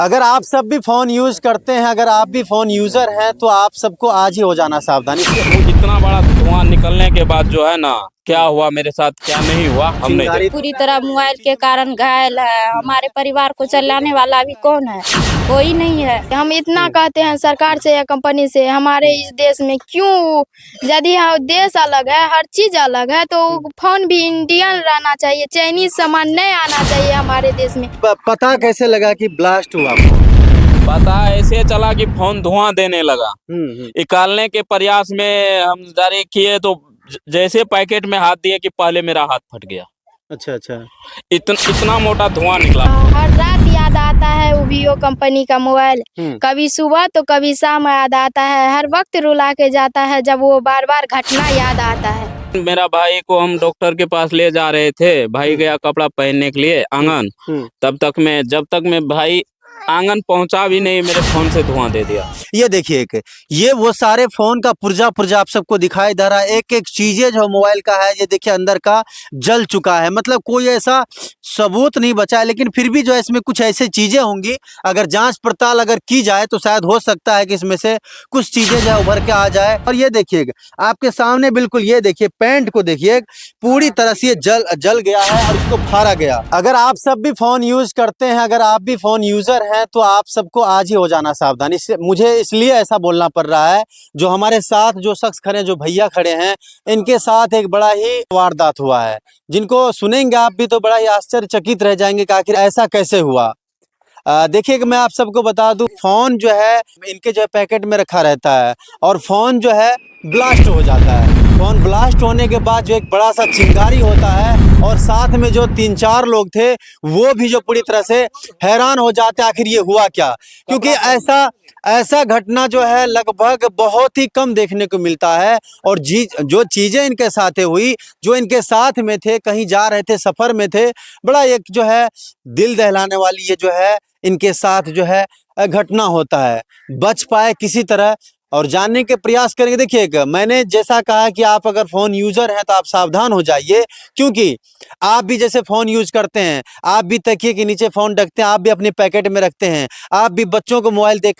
अगर आप सब भी फ़ोन यूज़ करते हैं, अगर आप भी फ़ोन यूज़र हैं तो आप सबको आज ही हो जाना सावधान। वो इतना बड़ा धुआं निकलने के बाद जो है ना, क्या हुआ मेरे साथ क्या नहीं हुआ हम नहीं चिंगारी पूरी तरह मोबाइल के कारण घायल है। हमारे परिवार को चलाने वाला भी कौन है? कोई नहीं है। हम इतना कहते हैं सरकार से या कंपनी से, हमारे इस देश में क्यों, यदि देश अलग है, हर चीज अलग है, तो फोन भी इंडियन रहना चाहिए। चाइनीज सामान नहीं आना चाहिए हमारे देश में। पता कैसे लगा कि ब्लास्ट हुआ? पता ऐसे चला कि फोन धुआं देने लगा। हम्म। निकालने के प्रयास में हम जारी किए तो जैसे पैकेट में हाथ दिए कि पहले मेरा हाथ फट गया। अच्छा अच्छा। इतना मोटा धुआं निकला। हर रात याद आता है वो वीवो कंपनी का मोबाइल। कभी सुबह तो कभी शाम याद आता है। हर वक्त रुला के जाता है जब वो बार बार घटना याद आता है। मेरा भाई को हम डॉक्टर के पास ले जा रहे थे। भाई गया कपड़ा पहनने के लिए आंगन। जब तक मैं भाई आंगन पहुंचा भी नहीं, मेरे फोन से धुआं दे दिया। ये देखिए ये वो सारे फोन का पुर्जा आप सबको दिखाई दे रहा है। एक एक चीजें जो मोबाइल का है, ये देखिए अंदर का जल चुका है। मतलब कोई ऐसा सबूत नहीं बचा है, लेकिन फिर भी जो है इसमें कुछ ऐसी चीजें होंगी, अगर जांच पड़ताल अगर की जाए तो शायद हो सकता है कि इसमें से कुछ चीजें जो है उभर के आ जाए। और ये देखिए आपके सामने बिल्कुल, ये देखिए पैंट को देखिए पूरी तरह से जल गया है और इसको फाड़ा गया। अगर आप सब भी फोन यूज करते हैं, अगर आप भी फोन यूजर हैं तो आप सबको आज ही हो जाना सावधान। मुझे इसलिए ऐसा बोलना पड़ रहा है, जो हमारे साथ जो शख्स खड़े हैं, जो भैया खड़े हैं, इनके साथ एक बड़ा ही वारदात हुआ है, जिनको सुनेंगे आप भी तो बड़ा ही आश्चर्यचकित रह जाएंगे कि आखिर ऐसा कैसे हुआ। देखिए कि मैं आप सबको बता दूं, फोन जो है इनके जो है पैकेट में रखा रहता है और फोन जो है ब्लास्ट हो जाता है। फोन ब्लास्ट होने के बाद जो एक बड़ा सा चिंगारी होता है और साथ में जो 3-4 लोग थे वो भी जो पूरी तरह से हैरान हो जाते हैं आखिर ये हुआ क्या। क्योंकि ऐसा घटना जो है लगभग बहुत ही कम देखने को मिलता है। और जो चीज़ें इनके साथ हुई, जो इनके साथ में थे, कहीं जा रहे थे, सफ़र में थे, बड़ा एक जो है दिल दहलाने वाली ये जो है इनके साथ जो है घटना होता है। बच पाए किसी तरह और जानने के प्रयास करेंगे। देखिए मैंने जैसा कहा कि आप अगर फ़ोन यूज़र हैं तो आप सावधान हो जाइए, क्योंकि आप भी जैसे फ़ोन यूज़ करते हैं, आप भी तकिए के नीचे फ़ोन रखते हैं, आप भी अपने पैकेट में रखते हैं, आप भी बच्चों को मोबाइल दे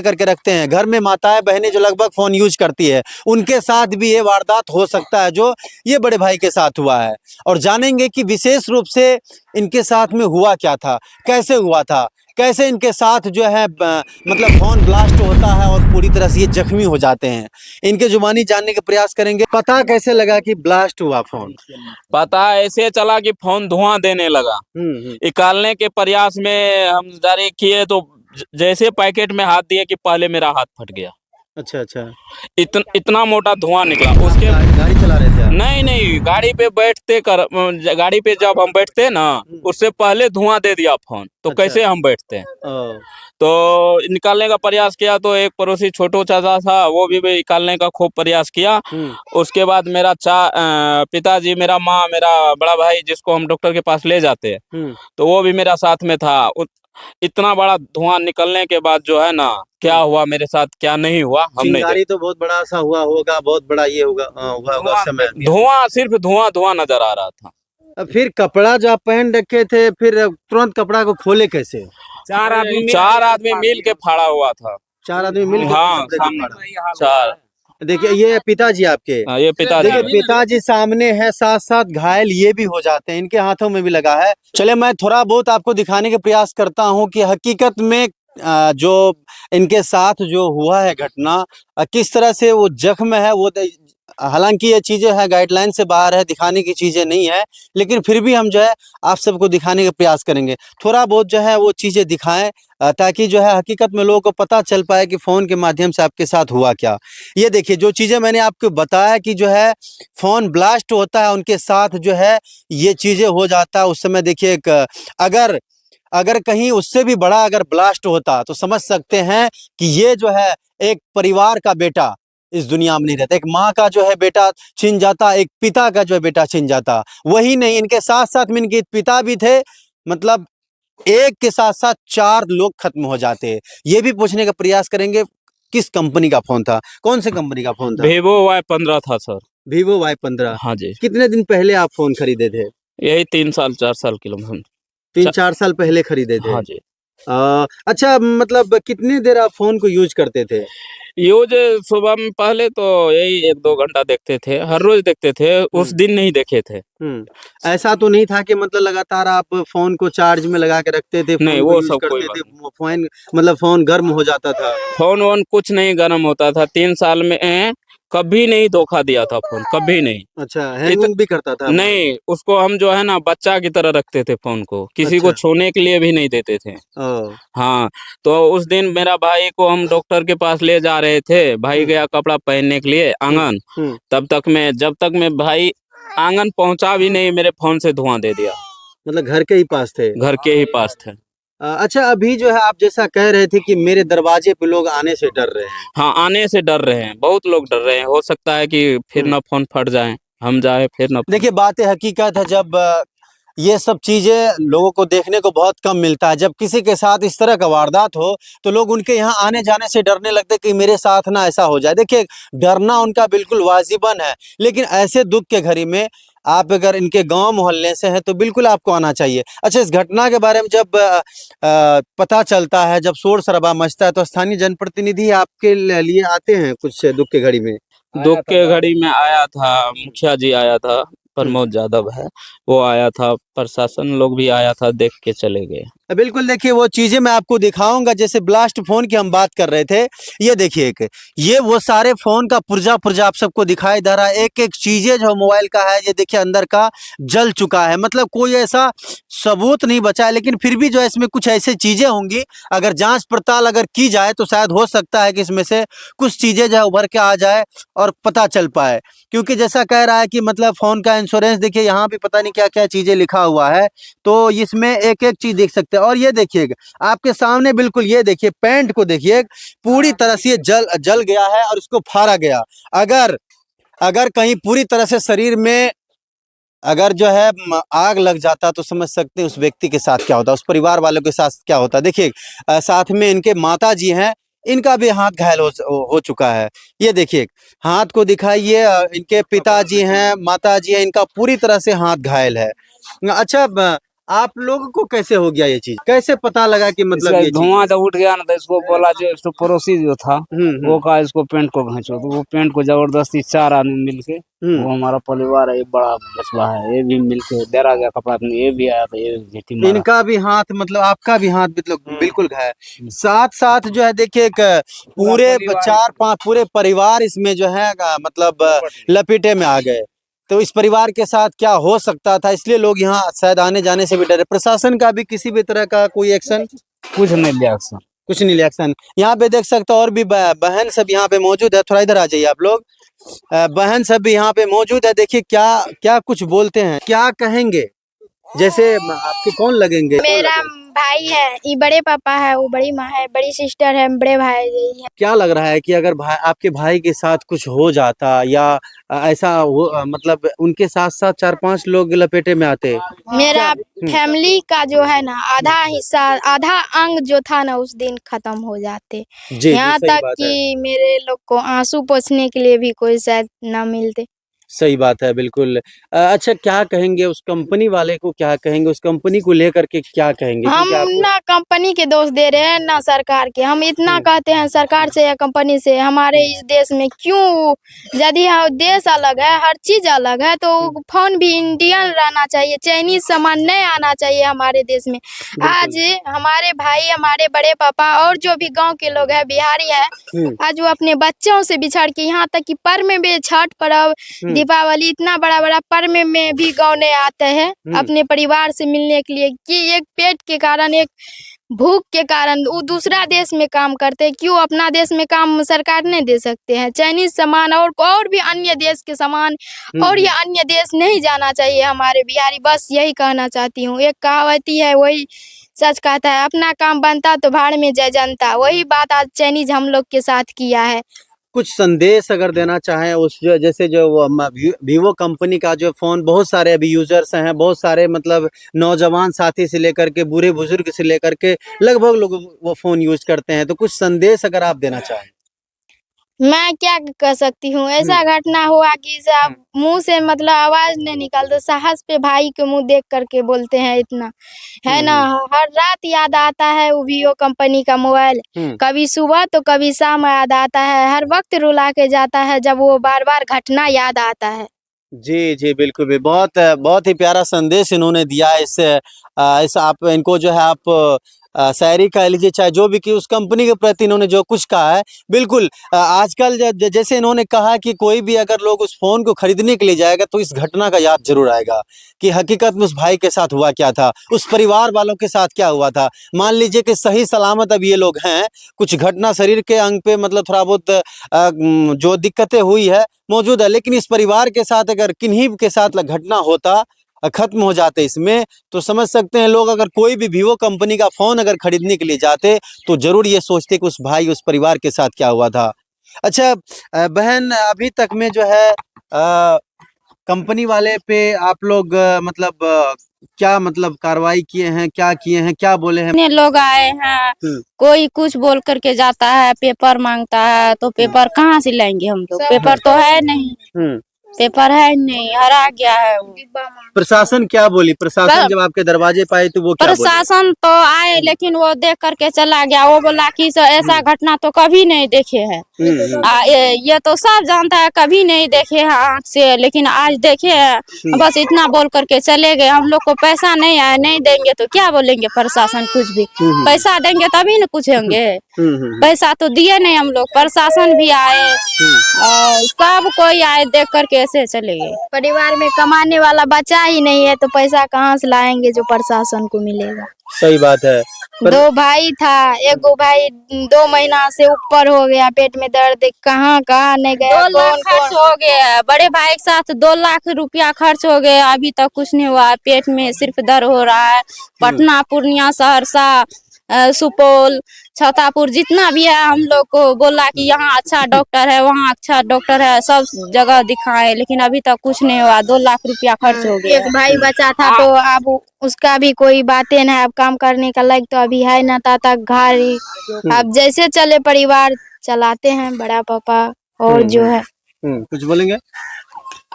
करके रखते हैं। घर में माताएं बहनें जो लगभग फ़ोन यूज़ करती है, उनके साथ भी ये वारदात हो सकता है जो ये बड़े भाई के साथ हुआ है। और जानेंगे कि विशेष रूप से इनके साथ में हुआ क्या था, कैसे हुआ था, कैसे इनके साथ जो है मतलब फोन ब्लास्ट होता है और पूरी तरह से ये जख्मी हो जाते हैं। इनके जुबानी जानने के प्रयास करेंगे। पता कैसे लगा कि ब्लास्ट हुआ फोन? पता ऐसे चला कि फोन धुआं देने लगा। निकालने के प्रयास में हम जारी किए तो जैसे पैकेट में हाथ दिए कि पहले मेरा हाथ फट गया। अच्छा अच्छा। इतना मोटा धुआं निकला। उसके गाड़ी चला रहे थे आप? नहीं, गाड़ी पे जब हम बैठते ना, उससे पहले धुआं दे दिया फोन, तो अच्छा। कैसे हम बैठते हैं। तो निकालने का प्रयास किया तो एक पड़ोसी छोटू चाचा था, वो भी निकालने का खूब प्रयास किया। उसके बाद मेरा पिताजी, मेरा माँ, मेरा बड़ा भाई जिसको हम डॉक्टर के पास ले जाते हैं, तो वो भी मेरा साथ में था। इतना बड़ा धुआं निकलने के बाद जो है ना, क्या हुआ मेरे साथ क्या नहीं हुआ हम नहीं चिंगारी तो बहुत बड़ा सा हुआ होगा, बहुत बड़ा ये हुआ होगा उस समय। धुआं सिर्फ धुआं नजर आ रहा था। फिर कपड़ा जो आप पहन रखे थे, फिर तुरंत कपड़ा को खोले कैसे? चार आदमी मिल के फाड़ा हुआ था। 4 आदमी मिल के? हाँ, चार। देखिए ये पिताजी आपके? ये पिताजी। देखिए पिताजी सामने है, साथ साथ घायल ये भी हो जाते हैं, इनके हाथों में भी लगा है। चले मैं थोड़ा बहुत आपको दिखाने के प्रयास करता हूं कि हकीकत में जो इनके साथ जो हुआ है घटना, किस तरह से वो जख्म है। वो हालांकि ये चीज़ें हैं गाइडलाइन से बाहर है, दिखाने की चीज़ें नहीं है, लेकिन फिर भी हम जो है आप सबको दिखाने का प्रयास करेंगे। थोड़ा बहुत जो है वो चीज़ें दिखाएं, ताकि जो है हकीकत में लोगों को पता चल पाए कि फ़ोन के माध्यम से आपके साथ हुआ क्या। ये देखिए जो चीज़ें मैंने आपको बताया कि जो है फ़ोन ब्लास्ट होता है, उनके साथ जो है ये चीज़ें हो जाता है। उस समय देखिए अगर कहीं उससे भी बड़ा अगर ब्लास्ट होता तो समझ सकते हैं कि ये जो है एक परिवार का बेटा इस दुनिया में नहीं रहता। एक माँ का जो है बेटा छिन जाता, एक पिता का जो है बेटा छिन जाता। वही नहीं, इनके साथ साथ में इनके पिता भी थे, मतलब एक के साथ साथ 4 लोग खत्म हो जाते। ये भी पूछने का प्रयास करेंगे किस कंपनी का फोन था, कौन से कंपनी का फोन था? Vivo Y15 था सर। Vivo Y15। हाँ जी। कितने दिन पहले आप फोन खरीदे थे? यही 3 साल 4 साल 3-4 साल पहले खरीदे थे। हाँ जी। अच्छा, मतलब कितनी देर आप फोन को यूज करते थे? यूज सुबह में पहले तो यही 1-2 घंटा देखते थे, हर रोज देखते थे, उस दिन नहीं देखे थे। ऐसा तो नहीं था कि मतलब लगातार आप फोन को चार्ज में लगा के रखते थे, नहीं, फोन को वो यूज सब कोई करते बात थे, फोन मतलब फोन गर्म हो जाता था? फोन वोन कुछ नहीं गर्म होता था, 3 साल में कभी नहीं धोखा दिया था फोन, कभी नहीं। अच्छा, हैंग वैंग भी करता था? नहीं, उसको हम जो है ना बच्चा की तरह रखते थे फोन को, किसी को अच्छा। छूने के लिए भी नहीं देते थे। ओ, हाँ, तो उस दिन मेरा भाई को हम डॉक्टर के पास ले जा रहे थे, भाई गया कपड़ा पहनने के लिए आंगन, हम्म। जब तक मैं भाई आंगन पहुंचा भी नहीं, मेरे फोन से धुआं दे दिया। मतलब घर के ही पास थे? घर के ही पास थे। अच्छा, अभी जो है आप जैसा कह रहे थे कि मेरे दरवाजे पे लोग आने से डर रहे हैं। हाँ, आने से डर रहे हैं, बहुत लोग डर रहे हैं, हो सकता है कि फिर ना फोन फट जाए, हम जाए फिर ना। देखिए, बात हकीकत है, जब ये सब चीजें लोगों को देखने को बहुत कम मिलता है। जब किसी के साथ इस तरह का वारदात हो तो लोग उनके यहाँ आने जाने से डरने लगते कि मेरे साथ ना ऐसा हो जाए। देखिए, डरना उनका बिल्कुल वाजिबन है, लेकिन ऐसे दुख के घड़ी में आप अगर इनके गांव मोहल्ले से हैं तो बिल्कुल आपको आना चाहिए। अच्छा, इस घटना के बारे में जब पता चलता है, जब शोर शराबा मचता है, तो स्थानीय जनप्रतिनिधि आपके लिए आते हैं कुछ दुख के घड़ी में? दुख के घड़ी में आया था, मुखिया जी आया था, प्रमोद यादव है, वो आया था, प्रशासन लोग भी आया था, देख के चले गए। बिल्कुल, देखिए वो चीजें मैं आपको दिखाऊंगा। जैसे ब्लास्ट फोन की हम बात कर रहे थे, ये देखिए ये वो सारे फोन का पुर्जा पुर्जा आप सबको दिखाई दे रहा है। एक एक चीजें जो मोबाइल का है, ये देखिए अंदर का जल चुका है। मतलब कोई ऐसा सबूत नहीं बचा है, लेकिन फिर भी जो है इसमें कुछ ऐसी चीजें होंगी, अगर जांच पड़ताल अगर की जाए तो शायद हो सकता है कि इसमें से कुछ चीजें जो है उभर के आ जाए और पता चल पाए। क्योंकि जैसा कह रहा है कि मतलब फोन का इंश्योरेंस, देखिए यहाँ भी पता नहीं क्या क्या चीजें लिखा हुआ है, तो इसमें एक एक चीज देख सकते हैं। और ये देखिएगा आपके सामने, बिल्कुल ये देखिए पैंट को देखिए, पूरी तरह से ये जल गया है और उसको फाड़ा गया। अगर अगर कहीं पूरी तरह से शरीर में अगर जो है आग लग जाता तो समझ सकते हैं उस व्यक्ति के साथ क्या होता, उस परिवार वालों के साथ क्या होता। देखिए साथ में इनके माता जी हैं, इनका भी हाथ घायल हो चुका है। ये देखिए हाथ को दिखाइए, इनके पिताजी हैं, माता जी हैं, इनका पूरी तरह से हाथ घायल है। अच्छा, आप लोगों को कैसे हो गया ये चीज, कैसे पता लगा कि मतलब ये चीज? धुआं जब उठ गया ना, तो इसको बोला जो इसको पड़ोसी जो था, वो कहा इसको पेंट को घींचो, तो वो पेंट को जबरदस्ती 4 आदमी मिलके, वो हमारा परिवार है, ये बड़ा बचवा है, ये भी मिलके डेरा गया कपड़ा, ये भी आया था, ये झीटी मारा। इनका भी हाथ, मतलब आपका भी हाथ मतलब बिल्कुल घायल। साथ साथ जो है देखिए एक पूरे 4-5 पूरे परिवार इसमें जो है मतलब लपेटे में आ गए। तो इस परिवार के साथ क्या हो सकता था, इसलिए लोग यहाँ शायद आने जाने से भी डरे। प्रशासन का भी किसी भी तरह का कोई एक्शन? कुछ नहीं लिया एक्शन। कुछ नहीं लिया एक्शन। यहाँ पे देख सकते हो और भी बहन सब यहाँ पे मौजूद है, थोड़ा इधर आ जाइए आप लोग। बहन सब भी यहाँ पे मौजूद है। देखिए क्या क्या कुछ बोलते हैं, क्या कहेंगे, जैसे आपके कौन लगेंगे? मेरा भाई है, ये बड़े पापा है, वो बड़ी माँ है, बड़ी सिस्टर है, बड़े भाई यही है। क्या लग रहा है कि अगर आपके भाई के साथ कुछ हो जाता या ऐसा हो, मतलब उनके साथ साथ 4-5 लोग लपेटे में आते? मेरा फैमिली का जो है ना आधा हिस्सा, आधा अंग जो था ना उस दिन खत्म हो जाते। जी, यहाँ सही तक बात है। कि मेरे लोग को आंसू पोंछने के लिए भी कोई शायद ना मिलते। सही बात है, बिल्कुल। अच्छा, क्या कहेंगे उस कंपनी वाले को, क्या कहेंगे उस कंपनी को लेकर के, क्या कहेंगे? हम क्योंकि आपको ना कंपनी के दोष दे रहे हैं ना सरकार के। हम इतना कहते हैं सरकार से या कंपनी से, हमारे इस देश में क्यों, यदि देश अलग है, हर चीज अलग है, तो फोन भी इंडियन रहना चाहिए, चाइनीज सामान नहीं आना चाहिए हमारे देश में। आज हमारे भाई, हमारे बड़े पापा और जो भी गांव के लोग हैं, बिहारी है, आज वो अपने बच्चों से बिछड़ के, यहाँ तक कि पर्व में भी, छठ पर्व, दीपावली, इतना बड़ा बड़ा पर्व में भी गाँव नहीं आते हैं अपने परिवार से मिलने के लिए, कि एक पेट के कारण, एक भूख के कारण वो दूसरा देश में काम करते हैं। क्यों अपना देश में काम सरकार नहीं दे सकते हैं? चाइनीज सामान और भी अन्य देश के सामान और ये अन्य देश नहीं जाना चाहिए हमारे बिहारी। बस यही कहना चाहती हूँ। एक कहावती है, वही सच कहता है, अपना काम बनता तो भाड़ में जय जनता। वही बात आज चाइनीज हम लोग के साथ किया है। कुछ संदेश अगर देना चाहें उस जो, जैसे जो वीवो कंपनी का जो फ़ोन, बहुत सारे अभी यूजर्स हैं, बहुत सारे मतलब नौजवान साथी से लेकर के बूढ़े बुजुर्ग से लेकर के लगभग लोग वो फ़ोन यूज करते हैं, तो कुछ संदेश अगर आप देना चाहें? मैं क्या कर सकती हूँ, ऐसा घटना हुआ कि साहब मुंह से मतलब आवाज नहीं निकलता, साहस पे भाई के मुंह देख करके बोलते हैं इतना, है ना। हर रात याद आता है वो वीवो कंपनी का मोबाइल, कभी सुबह तो कभी शाम याद आता है, हर वक्त रुला के जाता है जब वो बार बार घटना याद आता है। जी, जी, बिल्कुल भी बहुत बहुत ही प्यारा संदेश इन्होंने दिया है। इस आप इनको जो है आप शायरी कह लीजिए चाहे जो भी कि उस कंपनी के प्रति इन्होंने जो कुछ कहा है, बिल्कुल आजकल जैसे इन्होंने कहा कि कोई भी अगर लोग उस फ़ोन को खरीदने के लिए जाएगा तो इस घटना का याद ज़रूर आएगा कि हकीकत में उस भाई के साथ हुआ क्या था, उस परिवार वालों के साथ क्या हुआ था। मान लीजिए कि सही सलामत अब ये लोग हैं, कुछ घटना शरीर के अंग पे मतलब थोड़ा बहुत जो दिक्कतें हुई है मौजूद है, लेकिन इस परिवार के साथ अगर किन्हीं के साथ घटना होता खत्म हो जाते इसमें, तो समझ सकते हैं लोग अगर कोई भी वीवो कंपनी का फ़ोन अगर खरीदने के लिए जाते तो ज़रूर ये सोचते कि उस भाई उस परिवार के साथ क्या हुआ था। अच्छा बहन अभी तक में जो है कंपनी वाले पे आप लोग मतलब क्या मतलब कार्रवाई किए हैं, क्या किए हैं, क्या बोले हैं? इतने लोग आए हैं, कोई कुछ बोल करके जाता है, पेपर मांगता है, तो पेपर कहाँ से लाएंगे हम लोग, पेपर तो है नहीं, पेपर है नहीं, हरा गया है वो। प्रशासन क्या बोली? प्रशासन जब आपके दरवाजे पे आई तो वो क्या बोली? प्रशासन तो आए लेकिन वो देख करके चला गया, वो बोला कि ऐसा घटना तो कभी नहीं देखे हैं। ये तो सब जानता है, कभी नहीं देखे हैं आँख से, लेकिन आज देखे हैं, बस इतना बोल करके चले गए। हम लोग को पैसा नहीं आया, नहीं देंगे तो क्या बोलेंगे प्रशासन कुछ भी, पैसा देंगे तभी न पूछेंगे। पैसा तो दिए नहीं हम लोग, प्रशासन भी आए और सब कोई आए, देख करके ऐसे चले गए। परिवार में कमाने वाला बचा ही नहीं है तो पैसा कहाँ से लाएंगे जो प्रशासन को मिलेगा। सही बात है। दो भाई था, एक गो भाई 2 महीना से ऊपर हो गया, पेट में दर्द, कहाँ कहाँ नहीं गया, 2 लाख खर्च हो गया। बड़े भाई के साथ 2 लाख रुपया खर्च हो गया, अभी तक कुछ नहीं हुआ। पेट में सिर्फ दर्द हो रहा है। पटना, पूर्णिया, सहरसा, सुपौल, छतापुर जितना भी है, हम लोग को बोला कि यहाँ अच्छा डॉक्टर है, वहाँ अच्छा डॉक्टर है, सब जगह दिखाए, लेकिन अभी तक कुछ नहीं हुआ। 2 लाख रुपया खर्च हो गया। एक भाई बचा था तो अब उसका भी कोई बातें नहीं, अब काम करने का लायक तो अभी है ना, तक घर अब जैसे चले परिवार चलाते हैं बड़ा पापा और जो है। कुछ बोलेंगे?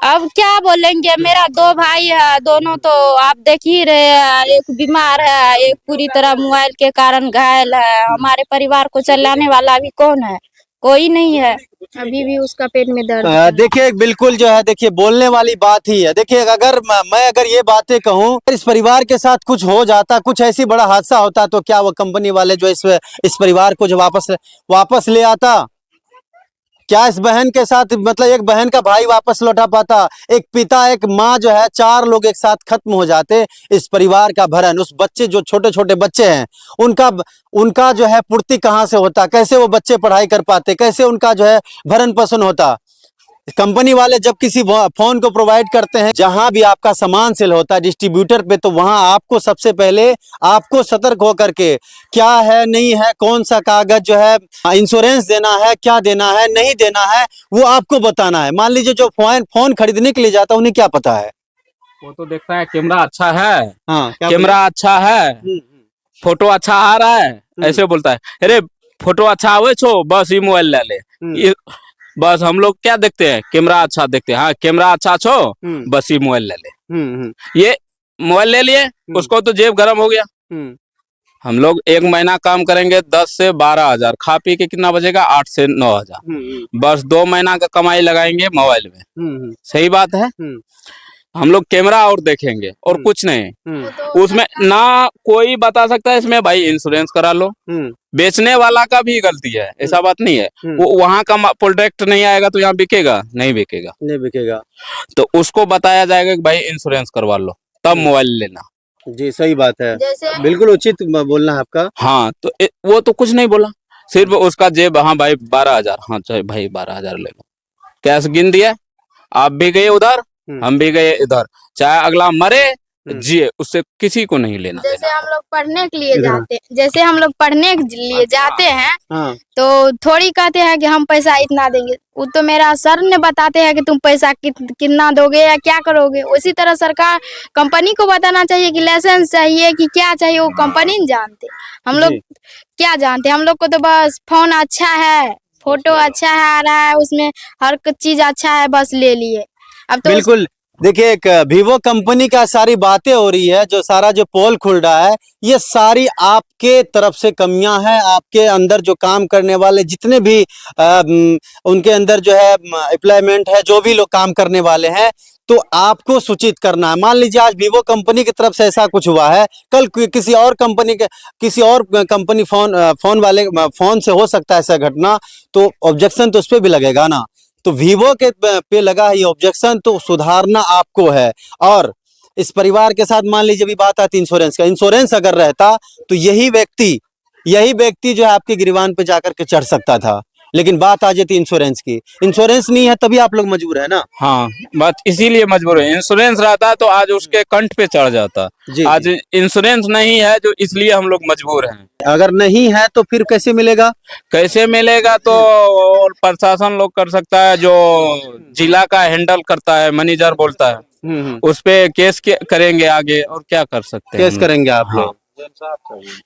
अब क्या बोलेंगे, मेरा 2 भाई है, दोनों तो आप देख ही रहे हैं, एक बीमार है, एक पूरी तरह मोबाइल के कारण घायल है। हमारे परिवार को चलाने वाला अभी कौन है? कोई नहीं है, अभी भी उसका पेट में दर्द है। देखिए बिल्कुल जो है, देखिए बोलने वाली बात ही है। देखिए अगर मैं अगर ये बातें कहूँ, इस परिवार के साथ कुछ हो जाता, कुछ ऐसी बड़ा हादसा होता तो क्या वो कंपनी वाले जो इस परिवार को जो वापस ले आता? क्या इस बहन के साथ मतलब एक बहन का भाई वापस लौटा पाता? एक पिता एक माँ जो है, 4 लोग एक साथ खत्म हो जाते। इस परिवार का भरण, उस बच्चे जो छोटे छोटे बच्चे हैं उनका जो है पूर्ति कहाँ से होता? कैसे वो बच्चे पढ़ाई कर पाते? कैसे उनका जो है भरण पोषण होता? कंपनी वाले जब किसी फोन को प्रोवाइड करते हैं, जहां भी आपका सामान सेल होता है डिस्ट्रीब्यूटर पे, तो वहां आपको सबसे पहले आपको सतर्क होकर के क्या है नहीं है, कौन सा कागज जो है इंश्योरेंस देना है, क्या देना है नहीं देना है, वो आपको बताना है। मान लीजिए जो फोन खरीदने के लिए जाता है उन्हें क्या पता है? वो तो देखता है कैमरा अच्छा है, हाँ, कैमरा अच्छा है, फोटो अच्छा आ रहा है, ऐसे बोलता है। अरे फोटो अच्छा आवे छो, बस ये मोबाइल ले ले। बस हम लोग क्या देखते हैं, कैमरा अच्छा देखते हैं। हाँ कैमरा अच्छा छो, बस ये मोबाइल ले ले। ये मोबाइल ले लिए, उसको तो जेब गरम हो गया। हम लोग 1 महीना काम करेंगे 10 से 12 हजार, खा पी के कितना बचेगा? 8 से 9 हजार। बस 2 महीना का कमाई लगाएंगे मोबाइल में। सही बात है। हम लोग कैमरा और देखेंगे और कुछ नहीं। उसमें ना कोई बता सकता है इसमें भाई इंश्योरेंस करा लो। बेचने वाला का भी गलती है, ऐसा बात नहीं है। वो वहाँ का प्रोडक्ट नहीं आएगा तो यहाँ बिकेगा? नहीं बिकेगा, नहीं बिकेगा। तो उसको बताया जाएगा कि भाई इंश्योरेंस करवा लो तब मोबाइल लेना। जी सही बात है, बिल्कुल उचित बोलना है आपका। हाँ तो वो तो कुछ नहीं बोला, सिर्फ उसका जेब, हाँ भाई 12 हजार, हाँ चाहे भाई 12 हजार ले लो, कैश गिन दिया, आप भी गए उधर, हम भी गए इधर, चाहे अगला मरे जिए, उससे किसी को नहीं लेना। जैसे हम लोग पढ़ने के लिए जाते, जैसे हम लोग पढ़ने के लिए जाते हैं, तो थोड़ी कहते हैं कि हम पैसा इतना देंगे। वो तो मेरा सर ने बताते हैं कि तुम पैसा कितना दोगे या क्या करोगे। उसी तरह सरकार कंपनी को बताना चाहिए कि लाइसेंस चाहिए कि क्या चाहिए, वो कंपनी नहीं जानते। हम लोग क्या जानते, हम लोग को तो बस फोन अच्छा है, फोटो अच्छा है आ रहा है, उसमें हर चीज अच्छा है, बस ले लिए। अब तो बिल्कुल। देखिए, एक वीवो कंपनी का सारी बातें हो रही है, जो सारा जो पोल खुल रहा है, ये सारी आपके तरफ से कमियां हैं। आपके अंदर जो काम करने वाले जितने भी उनके अंदर जो है एम्प्लॉयमेंट है, जो भी लोग काम करने वाले हैं, तो आपको सूचित करना है। मान लीजिए आज वीवो कंपनी की तरफ से ऐसा कुछ हुआ है, कल किसी और कंपनी फोन वाले फोन से हो सकता है ऐसा घटना, तो ऑब्जेक्शन तो उस पर भी लगेगा ना। तो वीवो के पे लगा है ये ऑब्जेक्शन, तो सुधारना आपको है। और इस परिवार के साथ मान लीजिए अभी बात आती इंश्योरेंस का, इंश्योरेंस अगर रहता तो यही व्यक्ति जो है आपके गिरवान पे जाकर के चढ़ सकता था, लेकिन बात आ जाती इंश्योरेंस की। इंश्योरेंस नहीं है तभी आप लोग मजबूर है ना। हाँ, बात इसीलिए मजबूर है। इंश्योरेंस रहता तो आज उसके कंठ पे चढ़ जाता। जी, आज इंश्योरेंस नहीं है, जो इसलिए हम लोग मजबूर हैं। अगर नहीं है तो फिर कैसे मिलेगा? कैसे मिलेगा तो प्रशासन लोग कर सकता है, जो जिला का हैंडल करता है, मैनेजर बोलता है, उस पे केस करेंगे आगे, और क्या कर सकते हैं। केस करेंगे आप लोग।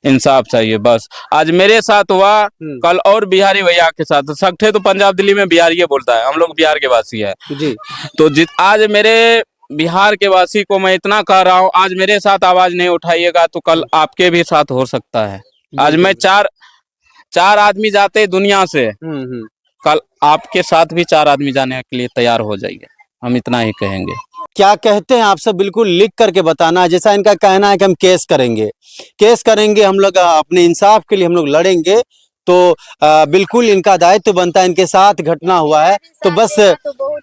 इंसाफ चाहिए बस। आज मेरे साथ हुआ, कल और बिहारी भैया के साथ। सगठे तो पंजाब दिल्ली में बिहारी बोलता है, हम लोग बिहार के वासी है जी। तो आज मेरे बिहार के वासी को मैं इतना कह रहा हूँ, आज मेरे साथ आवाज नहीं उठाइएगा तो कल आपके भी साथ हो सकता है। आज मैं चार आदमी जाते दुनिया से, कल आपके साथ भी 4 आदमी जाने के लिए तैयार हो जाइए, हम इतना ही कहेंगे। क्या कहते हैं आप सब बिल्कुल लिख करके बताना। जैसा इनका कहना है कि हम केस करेंगे, हम लोग अपने इंसाफ के लिए हम लोग लड़ेंगे, तो बिल्कुल इनका दायित्व बनता है। इनके साथ घटना हुआ है, तो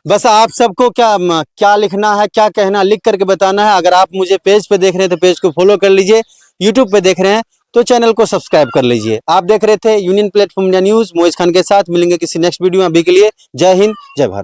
बस आप सबको क्या लिखना है, क्या कहना, लिख करके बताना है। अगर आप मुझे पेज पे देख रहे हैं तो पेज को फॉलो कर लीजिए, यूट्यूब पे देख रहे हैं तो चैनल को सब्सक्राइब कर लीजिए। आप देख रहे थे union platform India news, Moiz Khan के साथ। मिलेंगे किसी नेक्स्ट वीडियो में। अभी के लिए जय हिंद, जय भारत।